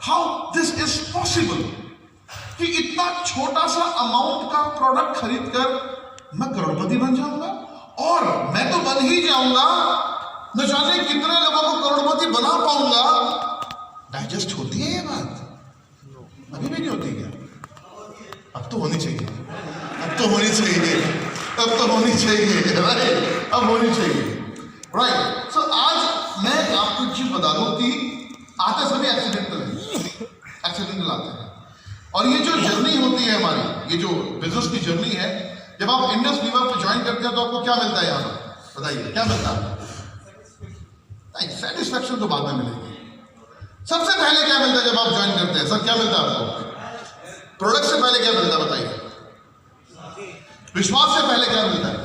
How this is possible कि इतना छोटा सा अमाउंट का प्रोडक्ट खरीदकर मैं करोड़पति बन जाऊंगा, और मैं तो बन ही जाऊंगा, न जाने कितने लोगों को करोड़पति बना पाऊंगा। डाइजेस्ट होती है ये बात? अभी भी नहीं होती क्या? अब तो होनी चाहिए, अब तो होनी चाहिए, अब तो होनी चाहिए, राइट? अब होनी चाहिए, राइट? सो आज मैं आपको एक चीज बता दूं कि आते सभी एक्सीडेंटल आते हैं, और ये जो जर्नी होती है हमारी, ये जो बिजनेस की जर्नी है, जब आप इंडस लीवर को ज्वाइन करते हैं तो आपको क्या मिलता है यहाँ पर? बताइए क्या मिलता है? नहीं, सेटिस्फैक्शन तो बाद में मिलेगी। सबसे पहले क्या मिलता है जब आप ज्वाइन करते हैं? सर क्या मिलता है आपको? प्रोडक्ट से पहले क्या मिलता है बताइए? विश्वास से पहले क्या मिलता है?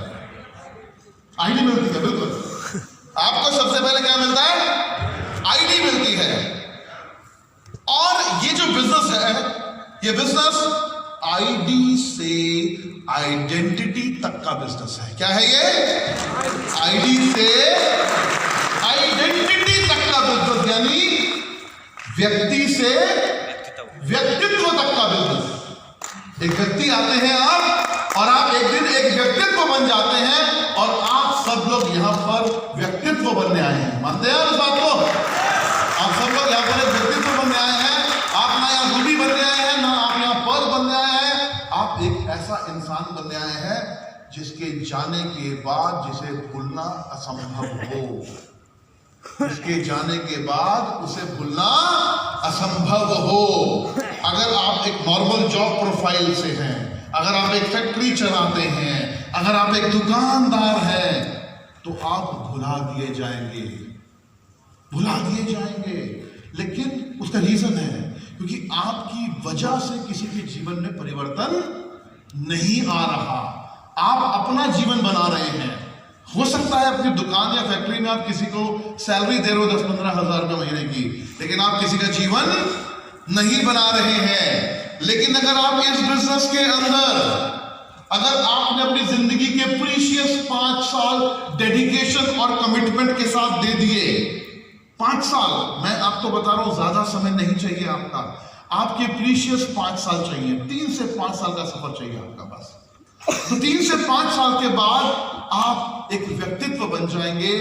आईडी मिलती है। बिल्कुल, आपको सबसे पहले क्या मिलता है? आईडी मिलती है। और ये जो बिजनेस है, ये बिजनेस आईडी से आइडेंटिटी तक का बिजनेस है। क्या है ये? आईडी से आइडेंटिटी तक का बिजनेस, यानी व्यक्ति से व्यक्तित्व तक का बिजनेस। एक व्यक्ति आते हैं आप, और आप एक दिन एक व्यक्तित्व बन जाते हैं, और आप सब लोग यहां पर व्यक्तित्व बनने आए हैं। मानते हैं इस बात को? आप सब लोग यहां पर एक व्यक्तित्व बनने आए हैं। आप ना यहाँ रूबी बनने आए हैं, ना आप यहाँ पर्ल बनने आए हैं। आप एक ऐसा इंसान बनने आए हैं जिसके जाने के बाद जिसे भूलना असंभव हो, उसके जाने के बाद उसे भूलना असंभव हो। अगर आप एक नॉर्मल जॉब प्रोफाइल से हैं, अगर आप एक फैक्ट्री चलाते हैं, अगर आप एक दुकानदार हैं, तो आप भुला दिए जाएंगे, भुला दिए जाएंगे। लेकिन उसका रीजन है क्योंकि आपकी वजह से किसी के जीवन में परिवर्तन नहीं आ रहा। आप अपना जीवन बना रहे हैं। हो सकता है अपनी दुकान या फैक्ट्री में आप किसी को सैलरी दे रहे हो 10-15 हजार रुपए महीने की, लेकिन आप किसी का जीवन नहीं बना रहे हैं। लेकिन अगर आप इस बिजनेस के अंदर, अगर आपने अपनी जिंदगी के प्रीशियस 5 साल डेडिकेशन और कमिटमेंट के साथ दे दिए, 5 साल, मैं आपको बता रहा हूं ज्यादा समय नहीं चाहिए आपका, आपके प्रीशियस 5 साल चाहिए, 3 से 5 साल का सफर चाहिए आपका बस। तो 3 से 5 साल के बाद आप एक व्यक्तित्व बन जाएंगे,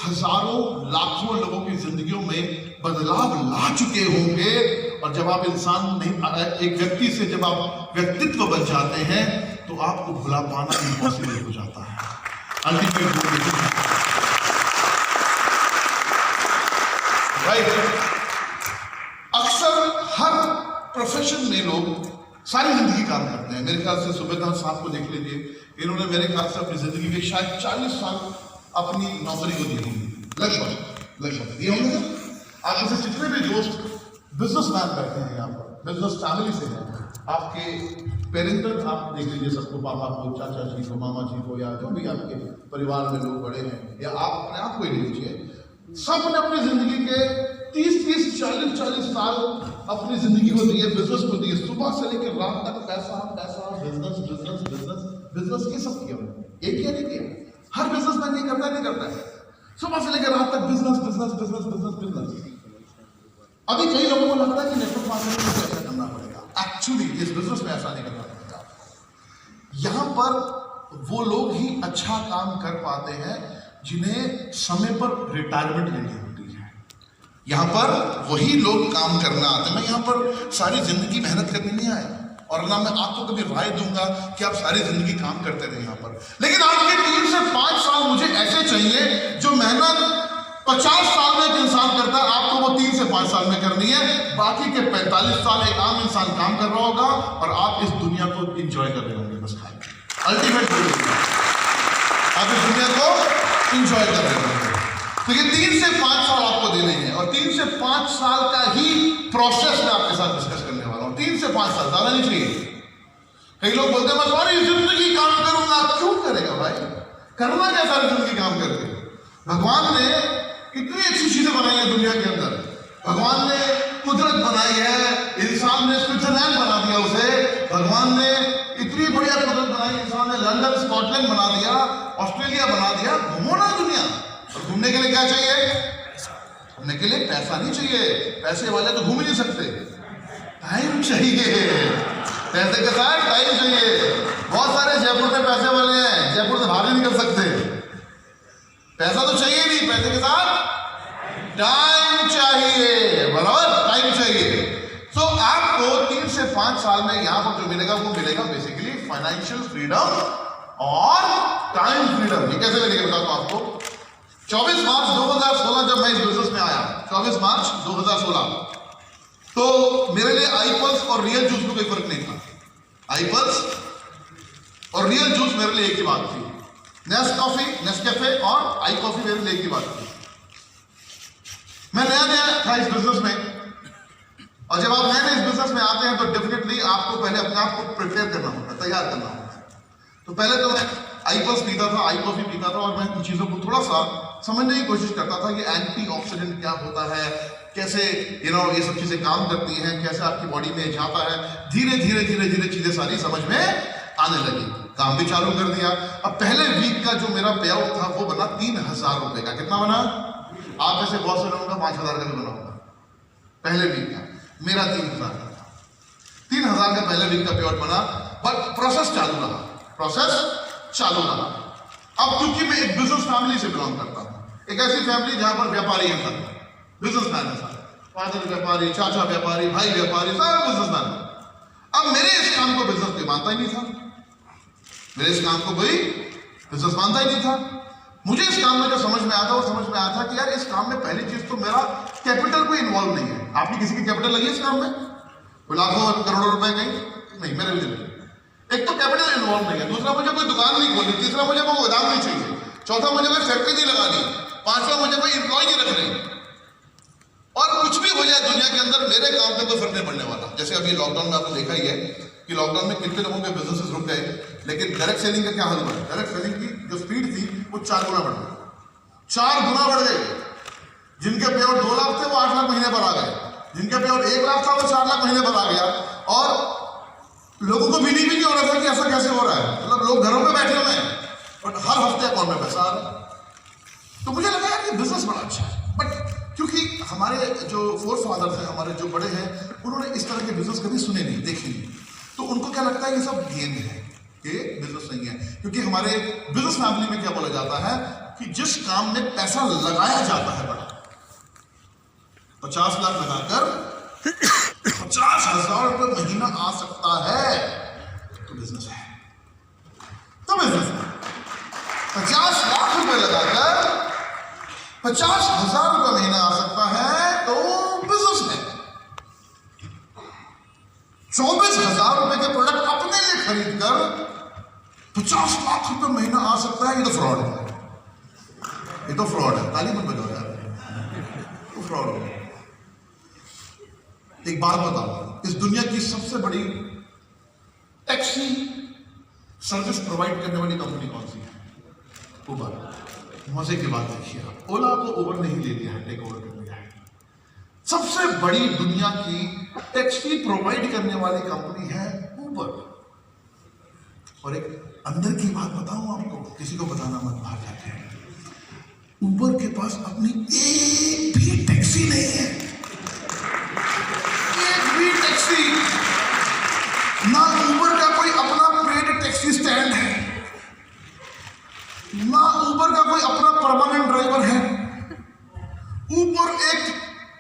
हजारों लाखों लोगों की जिंदगियों में बदलाव ला चुके होंगे। और जब आप इंसान नहीं, एक व्यक्ति से जब आप व्यक्तित्व बन जाते हैं तो आपको भुला पाना इम्पॉसिबल हो जाता है। Ultimate right. अक्सर हर प्रोफेशन में लोग सारी जिंदगी काम करते हैं। मेरे ख्याल से सुबेदार साहब को देख लीजिए, इन्होंने मेरे ख्याल से अपनी जिंदगी के शायद 40 साल अपनी नौकरी को दी होंगी, लगभग दिए होंगे। आप जैसे जितने भी दोस्त बिजनेसमैन बैठे हैं यहाँ पर, बिजनेस फैमिली से हैं, आपके पेरेंटल आप देख लीजिए, सबको, पापा को, चाचा जी को, मामा जी को, या जो भी आपके परिवार में लोग बड़े हैं, या आप अपने आप को ही लीजिए, सब ने अपनी जिंदगी के 30-30, 40-40 साल अपनी जिंदगी को दिए, बिजनेस को दिए। सुबह से लेकर रात तक पैसा पैसा, बिजनेस बिजनेस बिजनेस बिजनेस, ये सब किया उन्होंने। एक किया नहीं किया, हर बिजनेसमैन ये करता नहीं करता है, सुबह से लेकर रात तक business business business business business. अभी कई लोगों को लगता है कि नेटवर्क मार्केटिंग में ऐसा करना पड़ेगा। एक्चुअली इस बिजनेस में ऐसा नहीं करना पड़ेगा। यहाँ पर वो लोग ही अच्छा काम कर पाते हैं जिन्हें समय पर रिटायरमेंट लेनी होती है। यहाँ पर वही लोग काम करना आते हैं। मैं यहाँ पर सारी जिंदगी मेहनत करने नहीं आया, और ना मैं आपको कभी राय दूंगा कि आप सारी जिंदगी काम करते रहे यहाँ पर। लेकिन आज के 3 से 5 साल मुझे ऐसे चाहिए जो मेहनत 50 साल में एक इंसान करता है, आपको वो 3 से 5 साल में करनी है। बाकी के 45 साल एक आम इंसान काम कर रहा होगा और आप इस दुनिया को इंजॉय कर रहे होंगे। बस अल्टीमेट आप इस दुनिया को इंजॉय कर रहे होंगे। तो ये 3 से 5 साल आपको देने हैं, और 3 से 5 साल का ही प्रोसेस मैं आपके साथ डिस्कस करने वाला हूं। 3 से 5 साल, ज्यादा नहीं चाहिए। कई लोग बोलते हैं मैं सारी जिंदगी काम करूंगा। क्यों करेगा भाई? करना क्या सारी जिंदगी काम करके? भगवान ने कितनी अच्छी चीजें बनाई है दुनिया के अंदर। भगवान ने कुदरत बनाई है, इंसान ने स्विट्जरलैंड बना दिया उसे। भगवान ने इतनी बढ़िया कुदरत बनाई, इंसान ने लंदन स्कॉटलैंड बना दिया, ऑस्ट्रेलिया बना दिया। घूमो ना दुनिया, और घूमने के लिए क्या चाहिए? घूमने के लिए पैसा नहीं चाहिए, पैसे वाले तो घूम ही नहीं सकते, टाइम चाहिए, पैसे के साथ टाइम चाहिए। बहुत सारे जयपुर में पैसे वाले हैं, जयपुर से बाहर नहीं निकल सकते, पैसा तो चाहिए नहीं, पैसे के साथ टाइम चाहिए, बराबर टाइम चाहिए। तो आपको 3 से 5 साल में यहां पर जो मिलेगा वो मिलेगा बेसिकली फाइनेंशियल फ्रीडम और टाइम फ्रीडम। ये कैसे मिलेगा बताता हूं आपको। 24 मार्च 2016 जब मैं इस बिजनेस में आया, 24 मार्च 2016, तो मेरे लिए आईपल्स और रियल जूस में कोई फर्क नहीं था। आईपल्स और रियल जूस मेरे लिए एक ही बात थी, नेस्कैफे और आई कॉफी मेरे लिए एक ही बात थी। मैं नया नया था इस बिजनेस में, और जब आप नए नए इस बिजनेस में आते हैं तो डेफिनेटली आपको पहले अपने आप को प्रिपेयर करना होता है, तैयार करना होता है। तो पहले तो मैं आईपल्स पीता था, आई कॉफी पीता था, और मैं इन चीजों को थोड़ा सा समझने की कोशिश करता था कि एंटीऑक्सीडेंट क्या होता है, कैसे ये सब चीजें काम करती हैं, कैसे आपकी बॉडी में जाता है। धीरे धीरे धीरे धीरे चीजें सारी समझ में आने लगी, काम भी चालू कर दिया। अब पहले वीक का जो मेरा पे आउट था वो बना 3000 रुपए का। कितना बना? आप ऐसे बहुत से लोगों का 5000 का भी बना होगा। पहले वीक का मेरा 3000 का था। 3000 का पहले वीक का पे आउट बना, बट प्रोसेस चालू रहा, प्रोसेस चालू रहा। अब क्योंकि मैं एक बिजनेस फैमिली से बिलोंग करता हूं, एक ऐसी फैमिली जहां पर व्यापारी हैं, बिजनेसमैन है, फादर व्यापारी, चाचा व्यापारी, भाई व्यापारी, सारे बिजनेसमैन। अब मेरे इस काम को बिजनेस कोई मानता ही नहीं था, मेरे इस काम को कोई बिजनेस मानता ही नहीं था। मुझे इस काम में जो समझ में आता, वो समझ में आया था कि यार इस काम में पहली चीज तो मेरा कैपिटल कोई इन्वॉल्व नहीं है। आपकी किसी की कैपिटल लगी है इस काम में? कोई लाखों करोड़ों रुपए नहीं, मेरे भी नहीं। एक तो कैपिटल इन्वॉल्व नहीं है, दूसरा मुझे कोई दुकान नहीं खोलनी, तीसरा मुझे कोई गोदाम नहीं चाहिए, चौथा मुझे कोई फैक्ट्री नहीं लगानी, पांचवा मुझे कोई एम्प्लॉय नहीं रखने। और कुछ भी हो जाए दुनिया के अंदर, मेरे काम पे कोई फर्क नहीं पड़ने वाला। जैसे अभी लॉकडाउन में आपने देखा ही है कि लॉकडाउन में कितने लोगों के बिजनेसेस रुक गए, लेकिन डायरेक्ट सेलिंग का क्या हाल हुआ? डायरेक्ट सेलिंग की जो स्पीड थी वो 4 गुना बढ़ गई, 4 गुना बढ़ गई। जिनके पे आउट 2 लाख थे वो 8 लाख महीने पर आ गए, जिनके पे आउट 1 लाख था वो 4 लाख महीने पर आ गया। और लोगों को बिलीव भी नहीं हो रहा था कि ऐसा कैसे हो रहा है। मतलब लोग घरों में बैठे हुए हैं और हर हफ्ते अकाउंट में पैसा आ रहा है। तो मुझे लगा यार ये बिजनेस बड़ा अच्छा है, बट क्योंकि हमारे जो फोर फादर्स हैं, हमारे जो बड़े हैं, उन्होंने इस तरह के बिजनेस कभी सुने नहीं, देखे नहीं, तो उनको क्या लगता है ये सब गेम है, ये बिजनेस नहीं है। क्योंकि हमारे बिजनेस फैमिली में क्या बोला जाता है कि जिस काम में पैसा लगाया जाता है बड़ा, 50 लाख लगाकर 50,000 रुपए महीना आ सकता है, तो बिजनेस है, तो बिजनेस है। 50 लाख रुपए लगाकर 50,000 रुपए महीना आ सकता है, तो बिजनेस है। 24,000 रुपए के प्रोडक्ट अपने लिए खरीद कर 50 लाख रुपए महीना आ सकता है, ये तो फ्रॉड है, ये तो फ्रॉड है। ताली मत बजाओ यार, तो फ्रॉड है। एक बात बताओ, इस दुनिया की सबसे बड़ी टैक्सी सर्विस प्रोवाइड करने वाली कंपनी कौन सी है? उबर। मजे की बात देखिए, ओला को उबर नहीं ले लिया है, टेक ओवर कर लिया है। सबसे बड़ी दुनिया की टैक्सी प्रोवाइड करने वाली कंपनी है उबर। और एक अंदर की बात बताऊं आपको, किसी को बताना मत, बाहर जाके, उबर के पास अपनी एक भी टैक्सी नहीं है, एक भी टैक्सी। ना उबर का कोई अपना पेड टैक्सी स्टैंड है, ना उबर का कोई अपना परमानेंट ड्राइवर है। उबर एक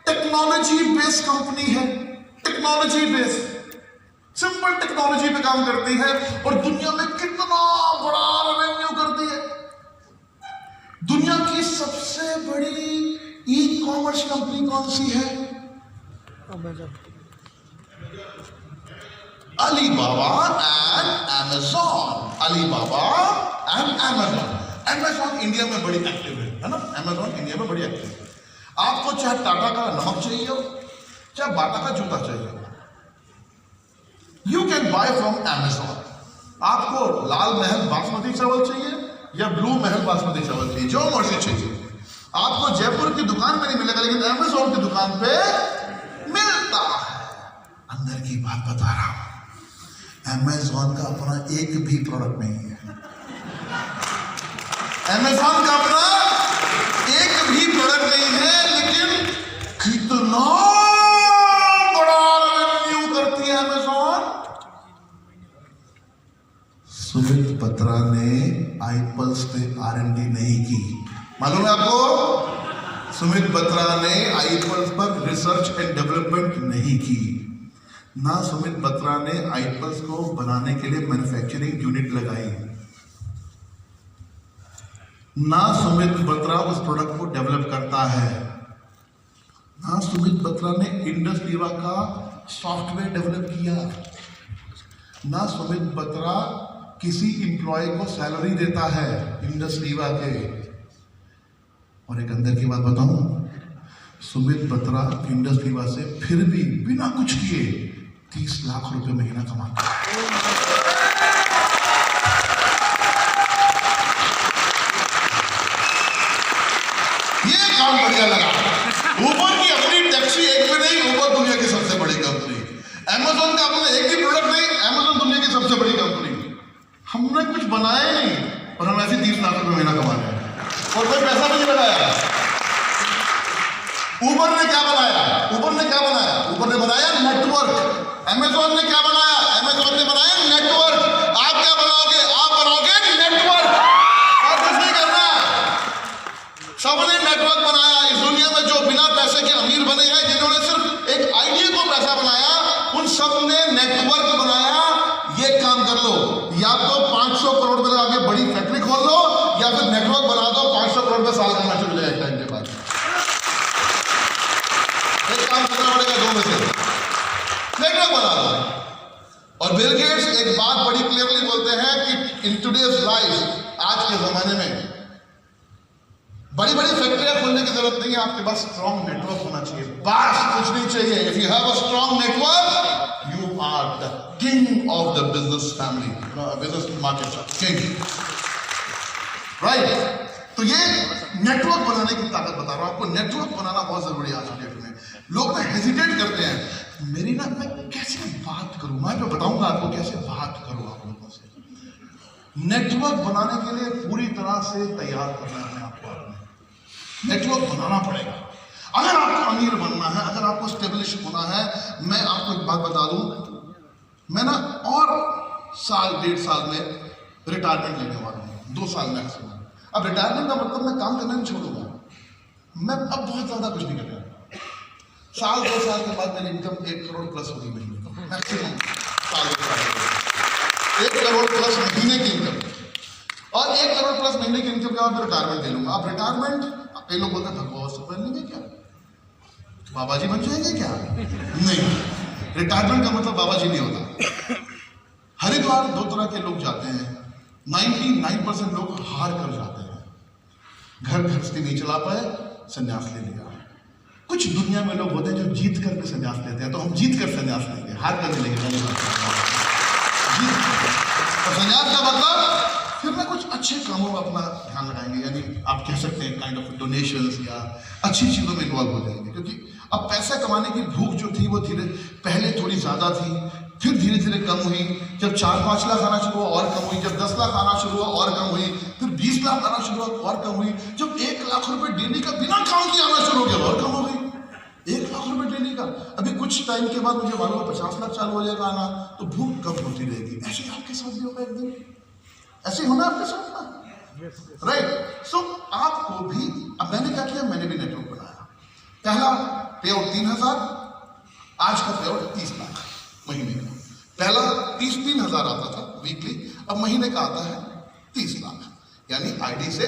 टेक्नोलॉजी बेस्ड कंपनी है, टेक्नोलॉजी बेस्ड, सिंपल टेक्नोलॉजी पे काम करती है, और दुनिया में कितना बड़ा रेवेन्यू करती है। दुनिया की सबसे बड़ी ई कॉमर्स कंपनी कौन सी है? Alibaba and Amazon. Alibaba and Amazon. Amazon India में बड़ी एक्टिव है ना? अमेज़न इंडिया में बड़ी एक्टिव है। आपको चाहे टाटा का नमक चाहिए हो, चाहे बाटा का जूता चाहिए हो, you can buy from Amazon. आपको लाल महल बासमती चावल चाहिए या ब्लू महल बासमती चावल चाहिए, जो मर्जी चाहिए, आपको जयपुर की दुकान पे नहीं मिलेगा, लेकिन अमेज़न की दुकान पे मिलता है। अंदर की बात बता रहा हूं, अमेज़न का अपना एक भी प्रोडक्ट नहीं है। अमेज़न का अपना एक भी प्रोडक्ट नहीं है, लेकिन इतना बड़ा रेवेन्यू करती है अमेज़न। सुमित बत्रा ने आईपल्स पे R&D नहीं की, मालूम है आपको? सुमित बत्रा ने आईपल्स पर रिसर्च एंड डेवलपमेंट नहीं की। ना सुमित बत्रा ने आईपल्स को बनाने के लिए मैन्युफैक्चरिंग यूनिट लगाई, ना सुमित बत्रा उस प्रोडक्ट को डेवलप करता है, ना सुमित बत्रा ने इंडस लीवा का सॉफ्टवेयर डेवलप किया, ना सुमित बत्रा किसी एम्प्लॉय को सैलरी देता है इंडस लीवा के। और एक अंदर की बात बताऊं, सुमित बत्रा इंडस लीवा से फिर भी बिना कुछ किए 30 लाख रुपए महीना कमाता है। काम बढ़िया लगा। ऊबर की अपनी टैक्सी एक भी नहीं, ऊबर दुनिया की सबसे बड़ी कंपनी। अमेज़न का अपना एक भी प्रोडक्ट नहीं, अमेज़न दुनिया की सबसे बड़ी कंपनी। हमने कुछ बनाया नहीं और हम ऐसे 30 लाख रुपए महीना कमा रहे हैं और कोई पैसा भी नहीं लगाया। ऊबर ने क्या बनाया? ऊबर ने क्या बनाया? ऊबर ने बनाया नेटवर्क। अमेज़न ने क्या बनाया? अमेज़न ने बनाया नेटवर्क। आप क्या बनाओगे? आप बनाओगे नेटवर्क, और कुछ नहीं करना। सबने नेटवर्क बनाया। इस दुनिया में जो बिना पैसे के अमीर बने हैं, जिन्होंने सिर्फ एक आइडिया को पैसा बनाया, उन सब ने नेटवर्क बनाया। ये काम कर लो, या तो 500 करोड़ में आगे बड़ी फैक्ट्री खोल लो, या फिर नेटवर्क बना दो, 500 करोड़ में साल करना शुरू हो जाए एक टाइम के बाद। एक काम करना पड़ेगा, दो में से नेटवर्क बना दो। और बिल गेट्स एक बात बड़ी क्लियरली बोलते हैं कि इन टुडेज लाइफ, आज के जमाने में बड़ी बड़ी फैक्ट्रियां खोलने की जरूरत नहीं है, आपके पास स्ट्रॉन्ग नेटवर्क होना चाहिए, बस कुछ नहीं चाहिए। If you have a strong network, you are the king of the business family, business market king, right? तो ये नेटवर्क बनाने की ताकत बता रहा हूं आपको। नेटवर्क बनाना बहुत जरूरी है आज के डेट में। लोग ना हेजिटेट करते हैं, मेरी ना मैं कैसे बात करूं, मैं तो बताऊंगा आपको कैसे बात करूं आप लोगों से। नेटवर्क बनाने के लिए पूरी तरह से तैयार करना है आपको। नेटवर्क बनाना पड़ेगा अगर आपको अमीर बनना है, अगर आपको स्टेब्लिश होना है। मैं आपको एक बात बता दूं, मैं ना और साल 1.5 साल में रिटायरमेंट लेने वाला हूं, 2 साल मैक्सिमम। अब रिटायरमेंट का मतलब मैं काम करना नहीं छोड़ूंगा, मैं अब बहुत ज्यादा कुछ नहीं करूंगा। साल 2 साल के बाद मेरी इनकम 1 करोड़ प्लस होगी महीने मैक्सिमम। साल 2 साल 1 करोड़ प्लस महीने की इनकम, और 1 करोड़ प्लस महीने की इनकम के बाद मैं रिटायरमेंट ले लूंगा। अब रिटायरमेंट, कई लोग बोलते हैं भगवान से बन लेंगे क्या, बाबा जी बन जाएंगे क्या? नहीं, रिटायरमेंट का मतलब बाबा जी नहीं होता। हरिद्वार 2 तरह के लोग जाते हैं, 99% लोग हार कर जाते हैं, घर गृहस्थी नहीं चला पाए, संन्यास ले लिया। कुछ दुनिया में लोग होते हैं जो जीत कर भी संन्यास लेते हैं, तो हम जीत कर संन्यास लेंगे, हार कर नहीं लेंगे। संन्यास का मतलब फिर ना कुछ अच्छे कामों में अपना ध्यान लगाएंगे, यानी आप कह सकते हैं काइंड ऑफ डोनेशंस या अच्छी चीज़ों में इन्वॉल्व हो जाएंगे। क्योंकि अब पैसा कमाने की भूख जो थी वो पहले थोड़ी ज़्यादा थी, फिर धीरे धीरे कम हुई। जब 4-5 लाख आना शुरू हुआ और कम हुई, जब 10 लाख आना शुरू हुआ और कम हुई, फिर 20 लाख आना शुरू हुआ और कम हुई, जब 1 लाख रुपए डेली का बिना काम किए आना शुरू हो गया और कम हो गई। 1 लाख रुपए डेली का, अभी कुछ टाइम के बाद मुझे मालूम 50 लाख चालू हो जाएगा आना, तो भूख कम होती रहेगी। ऐसे आपके साथ भी होगा एक दिन, ऐसे होना आपके साथ ना, राइट? सो आपको भी, अब मैंने क्या किया, मैंने भी नेटवर्क बनाया। पहला पे आउट 3000, आज का पे आउट 30 लाख महीने का। पहला 30-3 आता था वीकली, अब महीने का आता है 30 लाख। यानी आईडी से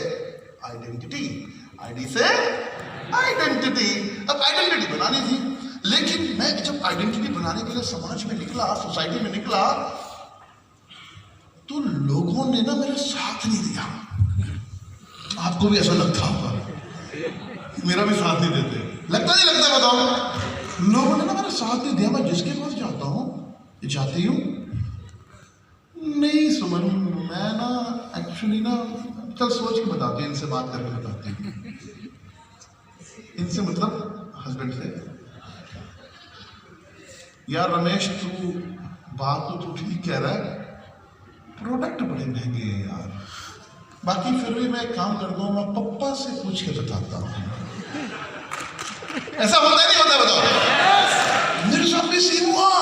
आइडेंटिटी, आईडी से आइडेंटिटी। अब आइडेंटिटी बनानी थी, लेकिन मैं जब आइडेंटिटी बनाने के लिए समाज में निकला, सोसाइटी में निकला, तो लोगों ने ना मेरा साथ नहीं दिया। आपको भी ऐसा लगता होगा, मेरा भी साथ नहीं देते, लगता नहीं लगता बताओ? लोगों ने ना मेरा साथ नहीं दिया। मैं जिसके पास जाता हूँ, जाती हूँ, नहीं सुमन, मैं ना एक्चुअली ना, चल सोच के बताती हूँ, इनसे बात करके बताती हूँ। इनसे मतलब हस्बैंड से, यार रमेश तू बात तो तू ठीक कह रहा है, प्रोडक्ट बड़े महंगे हैं यार, बाकी फिर भी मैं एक काम करता हूँ, मैं पप्पा से पूछ के बताता हूँ। ऐसा होता है नहीं होता बताओ? मेरे साथ भी सेम हुआ।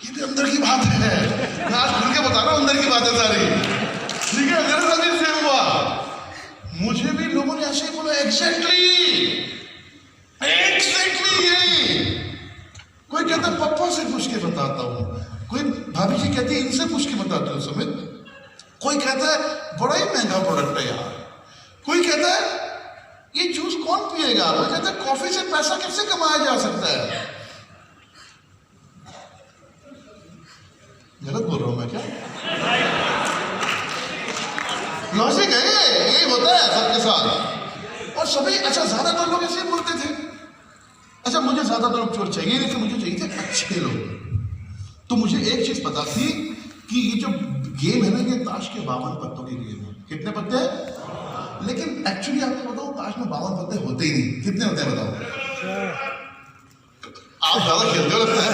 ये भी अंदर की बात है, मैं आज खुल के बता रहा हूं, अंदर की बात है सारी, ठीक है? मेरे साथ भी सेम हुआ। मुझे भी लोगों ने ऐसे ही बोला, एग्जैक्टली यही। कोई कहता है पप्पा से पूछ के बताता हूं, कोई भाभी जी कहती है इनसे पूछ के बताते हो सुमित, कोई कहता है बड़ा ही महंगा प्रोडक्ट है यार, कोई कहता है ये जूस कौन पिएगा, कोई कहता है कॉफी से पैसा कैसे कमाया जा सकता है। गलत बोल रहा हूं मैं क्या? लॉजिक है, यही होता है सबके साथ। और सभी, अच्छा ज्यादातर लोग ऐसे बोलते थे। अच्छा मुझे ज्यादातर लोग चोर चाहिए नहीं थे, मुझे चाहिए थे अच्छे लोग। तो मुझे एक चीज पता थी कि ये जो गेम है ना, ये ताश के 52 पत्तों की गेम है। कितने पत्ते हैं? लेकिन एक्चुअली आपको बताओ, ताश में 52 पत्ते होते ही नहीं। कितने होते हैं बताओ? आप ज्यादा खेलते हो लगता है।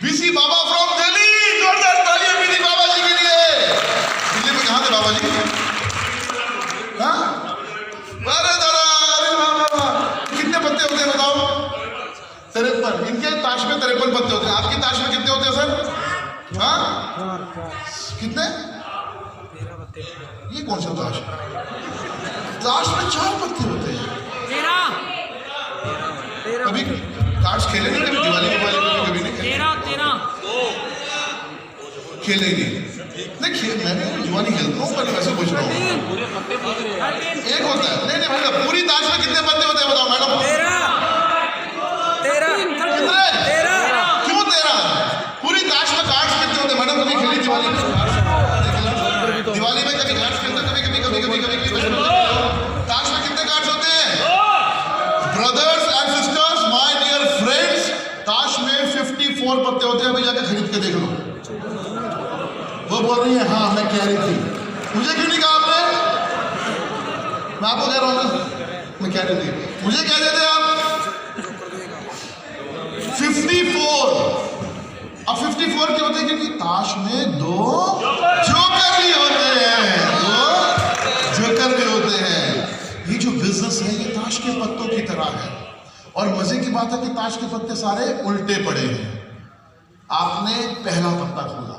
बीसी बाबा फ्रॉम दिल्ली, जोरदार तालियां बीसी बाबा जी के लिए। दिल्ली में कहां थे बाबा जी? अरे बाबा, कितने पत्ते होते हैं बताओ? 53। इनके ताश में 53 पत्ते होते हैं। आपकी ताश में कितने होते हैं सर? हाँ कितने? ये कौन सा ताश है? ताश में 4 पत्ते होते हैं। कभी ताश खेले नहीं? कभी दिवाली में कभी नहीं खेले नहीं? मैंने जुआनी खेलता हूँ, पर वैसे पूछ रहा हूँ। एक होता है। नहीं भाई, पूरी ताश में कितने पत्ते होते हैं बताओ मैडम? 13। क्यों 13? पूरी ताश में कार्ड्स कितने होते हैं मैडम? कभी खेली दिवाली में? दिवाली में कभी कार्ड्स खेलते? कभी ताश में कितने कार्ड्स होते हैं? Brothers and sisters, my dear friends, ताश में 54 पत्ते होते हैं। अभी जाके खरीद के देख लो। वो बोल रही है हाँ मैं कह रही थी। मुझे क्यों नहीं कहा आपने? मैं आपको कह रहा हूँ ना, मैं कह रही थी। मुझे कह देते आप 54। अब 54 क्यों होते हैं? क्योंकि ताश में 2 जोकर भी होते हैं। 2 जोकर भी होते हैं। ये जो बिजनेस है ये ताश के पत्तों की तरह है। और मजे की बात है कि ताश के पत्ते सारे उल्टे पड़े हैं। आपने पहला पत्ता खोला,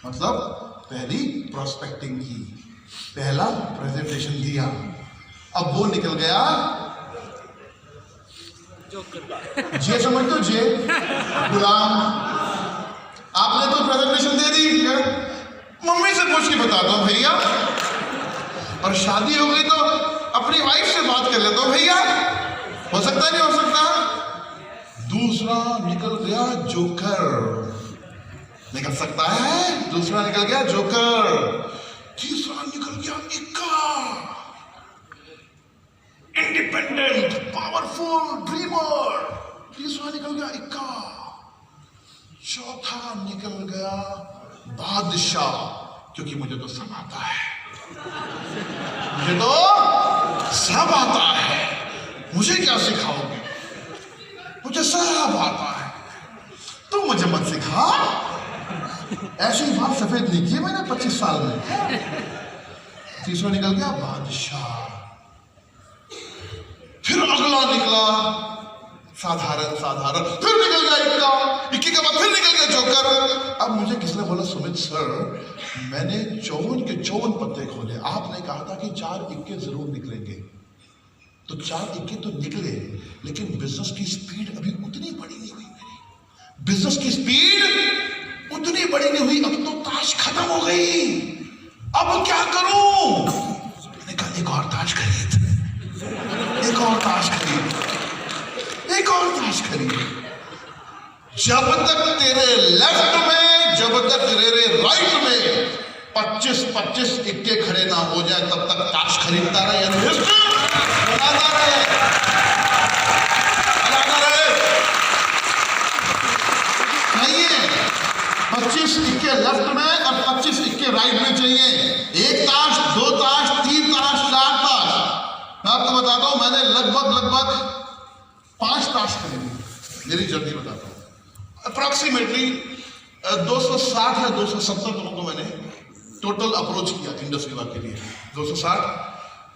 मतलब पहली प्रोस्पेक्टिंग की, पहला प्रेजेंटेशन दिया। अब वो निकल गया जे, समझ लो जे, गुलाम। आपने तो प्रेजेंटेशन दे दी, मम्मी से पूछ के बताता हूं भैया, और शादी हो गई तो अपनी वाइफ से बात कर लेता हूं भैया। हो सकता नहीं हो सकता? दूसरा निकल गया जोकर। निकल सकता है? दूसरा निकल गया जोकर। तीसरा निकल गया इक्का, इंडिपेंडेंट, पावरफुल, ड्रीमर। तीसरा निकल गया इक्का। चौथा निकल गया बादशाह, क्योंकि मुझे तो सब आता है। मुझे तो सब आता है। मुझे क्या सिखाओगे? मुझे सब आता है, तुम मुझे मत सिखा। ऐसी बात सफेद नहीं की मैंने 25 साल में। तीसरा निकल गया बादशाह। फिर अगला निकला साधारण, फिर निकल गया इक्का। इक्की के बाद फिर निकल गया जोकर। अब मुझे किसने बोला, सुमित सर मैंने 54 के 54 पत्ते खोले, आपने कहा था कि 4 इक्के जरूर निकलेंगे। तो 4 इक्के तो निकले, लेकिन बिजनेस की स्पीड अभी उतनी बड़ी नहीं हुई मेरी। बिजनेस की स्पीड उतनी बड़ी नहीं हुई। अब तो ताश खत्म हो गई, अब क्या करूं? मैंने कहा एक और ताश खरीद, एक और ताश खरीद, एक और ताश खरीद। जब तक तेरे लेफ्ट में, जब तक तेरे राइट में 25-25 इक्के खड़े ना हो जाए, तब तक ताश खरीदता रहे, यानी हिस्ट्री बनाता रहे, बनाता रहे। चाहिए 25 इक्के लेफ्ट में और 25 इक्के राइट में चाहिए। 1 ताश, 2 ताश, 3 ताश, 4 ताश। मैं आपको बताता हूं, मैंने लगभग 5 ताश खरीदी। मेरी जर्नी बताता हूं। अप्रोक्सीमेटली 260 या 270 लोगों को मैंने टोटल अप्रोच किया इंडस विवा के लिए 260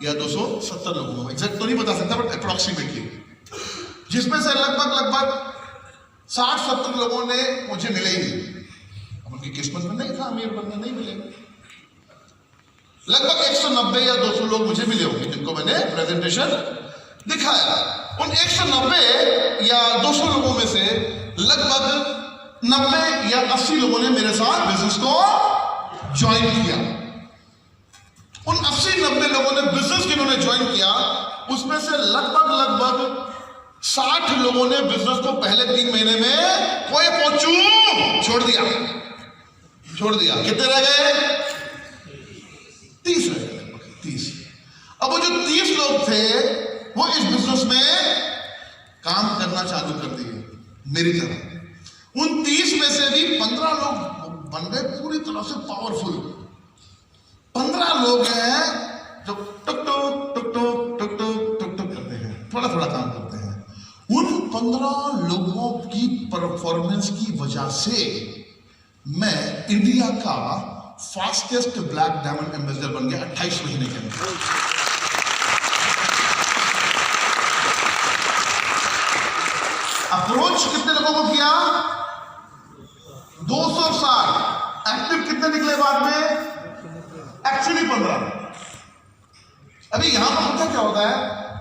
या 270 लोगों को, एग्जैक्ट तो नहीं बता सकता बट अप्रोक्सीमेटली, जिसमें से लगभग 60-70 लोगों ने मुझे मिले ही नहीं। उनकी किस्मत में नहीं था अमीर बनने, नहीं मिले। लगभग 190 या 200 लोग मुझे मिले होंगे जिनको मैंने प्रेजेंटेशन दिखाया। उन 190 या 200 लोगों में से लगभग 90 या 80 लोगों ने मेरे साथ बिजनेस को ज्वाइन किया। उन 80-90 लोगों ने बिजनेस जिन्होंने ज्वाइन किया उसमें से लगभग 60 लोगों ने बिजनेस को पहले 3 महीने में कोई पोचू छोड़ दिया। कितने रह गए? 30 रह गए, लगभग 30। अब वो जो 30 लोग थे वो इस बिजनेस में काम करना चालू कर दिए मेरी तरह। उन 30 में से भी 15 लोग बन गए पूरी तरह से पावरफुल। 15 लोग हैं जो टुक टुक करते हैं, थोड़ा काम करते हैं। उन 15 लोगों की परफॉर्मेंस की वजह से मैं इंडिया का फास्टेस्ट ब्लैक डायमंड एम्बेसडर बन गया 28 महीने के अंदर। अप्रोच कितने लोगों को किया? 260। एक्टिव कितने निकले बाद में? एक्चुअली 15। अभी यहां पर पता क्या होता है,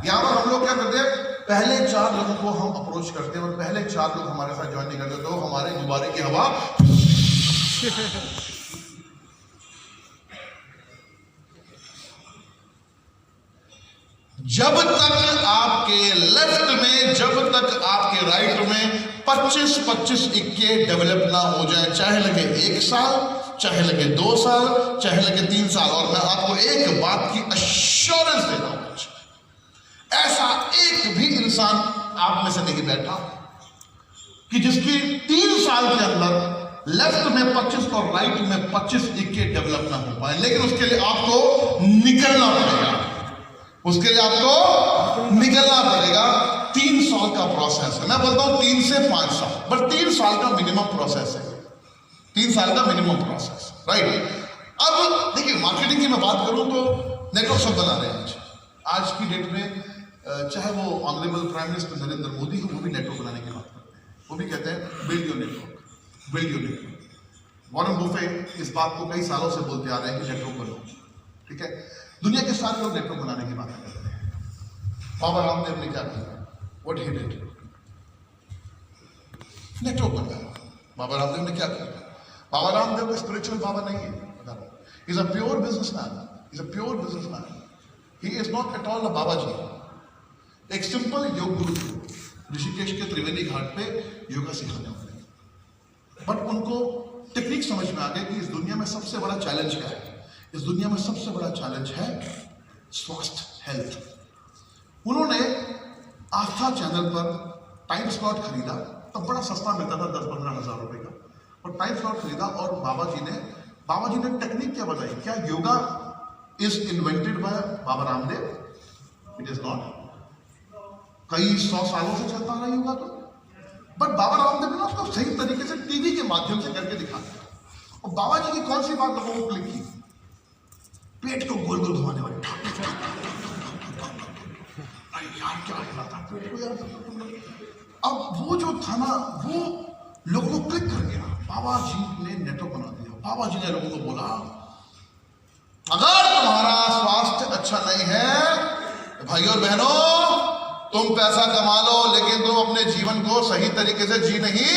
यहां पर हम लोग क्या करते हैं, पहले 4 लोगों को हम अप्रोच करते हैं और पहले 4 लोग हमारे साथ ज्वाइन नहीं करते तो हमारे गुब्बारे की हवा जब तक आपके लेफ्ट में, जब तक आपके राइट में 25-25 इक्के डेवलप ना हो जाए, चाहे लगे 1 साल, चाहे लगे 2 साल, चाहे लगे 3 साल। और मैं आपको एक बात की अश्योरेंस देता हूं, ऐसा एक भी इंसान आप में से नहीं बैठा कि जिसकी 3 साल के अंदर लेफ्ट में 25 और राइट में 25 इक्के डेवलप ना हो पाए। लेकिन उसके लिए आपको निकलना पड़ेगा, उसके लिए आपको निकलना पड़ेगा। 3 साल का प्रोसेस है, मैं बोलता हूं 3 से 5 साल, बट 3 साल का मिनिमम प्रोसेस है। 3 साल का मिनिमम प्रोसेस, राइट। अब देखिए, मार्केटिंग की मैं बात करूं तो नेटवर्क सब बना रहे हैं आज की डेट में। चाहे वो honourable prime minister Narendra Modi हो, वो भी नेटवर्क बनाने की बात करते हैं। वो भी कहते हैं build your network. Warren Buffett इस बात को कई सालों से बोलते आ रहे हैं कि नेटवर्क बनो, ठीक है। दुनिया के सारे लोग नेटवर्क बनाने की बात करते हैं। बाबा रामदेव ने क्या किया? What he did? नेटवर्क बनाया। बाबा रामदेव ने क्या किया? बाबा रामदेव को स्पिरिचुअल बाबा नहीं है, बता रहा हूं। He's a pure businessman. He's a pure businessman. He is not at all a बाबा जी। एक सिंपल योग गुरु थे, ऋषिकेश के त्रिवेणी घाट पे योगा सिखाने वाले, बट उनको टेक्निक समझ में आ गई कि इस दुनिया में सबसे बड़ा चैलेंज क्या है। इस दुनिया में सबसे बड़ा चैलेंज है स्वास्थ्य, हेल्थ। उन्होंने आस्था चैनल पर टाइम स्लॉट खरीदा, तब बड़ा सस्ता मिलता था, 10-15 हज़ार रुपए का, और टाइम स्लॉट खरीदा। और बाबा जी ने टेक्निक क्या बताई? क्या yoga is invented by Baba Ramdev? It is not. कई 100 सालों से चलता रहा योगा तो, बट बाबा रामदेव ने उसको सही तरीके से टीवी के माध्यम से करके दिखा दिया। और बाबा जी की कौन सी बात लोगों को क्लिक की? पेट को गोल गोल घुमाने वाली। अरे यार क्या हुआ था पेट को यार। अब वो जो था ना, वो लोगों को क्लिक कर गया। बाबा जी ने नेटवर्क बना दिया। बाबा जी ने लोगों को बोला, अगर तुम्हारा स्वास्थ्य अच्छा नहीं है भाई और बहनों, तुम पैसा कमा लो लेकिन तुम अपने जीवन को सही तरीके से जी नहीं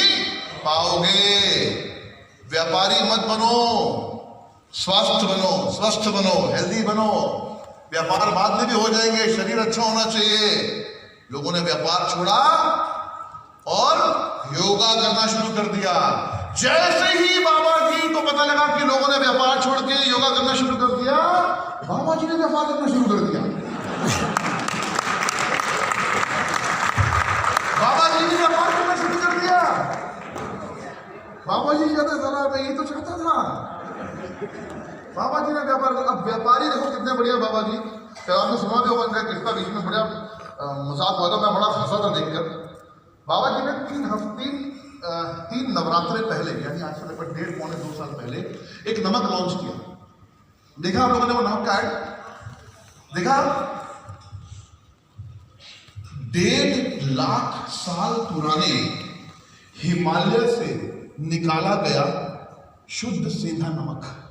पाओगे। व्यापारी मत बनो, स्वस्थ बनो, हेल्दी बनो। व्यापार बाद में भी हो जाएंगे, शरीर अच्छा होना चाहिए। लोगों ने व्यापार छोड़ा और योगा करना शुरू कर दिया। जैसे ही बाबा जी को पता लगा कि लोगों ने व्यापार छोड़ के योगा करना शुरू कर दिया, बाबा जी ने व्यापार करना शुरू कर दिया। बाबा जी ने व्यापार करना शुरू कर दिया। बाबा जी कहते जरा मैं ये तो चाहता था। बाबा जी ने व्यापार कर, अब व्यापारी देखो कितने बढ़िया बाबा जी। आपने सुना भी होगा उनका कितना बीच में बढ़िया मजाक हुआ था, मैं बड़ा हंसा था देखकर। बाबा जी ने 3 नवरात्रे पहले, यानी आज से लगभग 1.5-2 साल पहले एक नमक लॉन्च किया। देखा आप लोगों ने वो नमक का ऐड? देखा? 1.5 लाख साल पुराने हिमालय से निकाला गया शुद्ध सीधा नमक।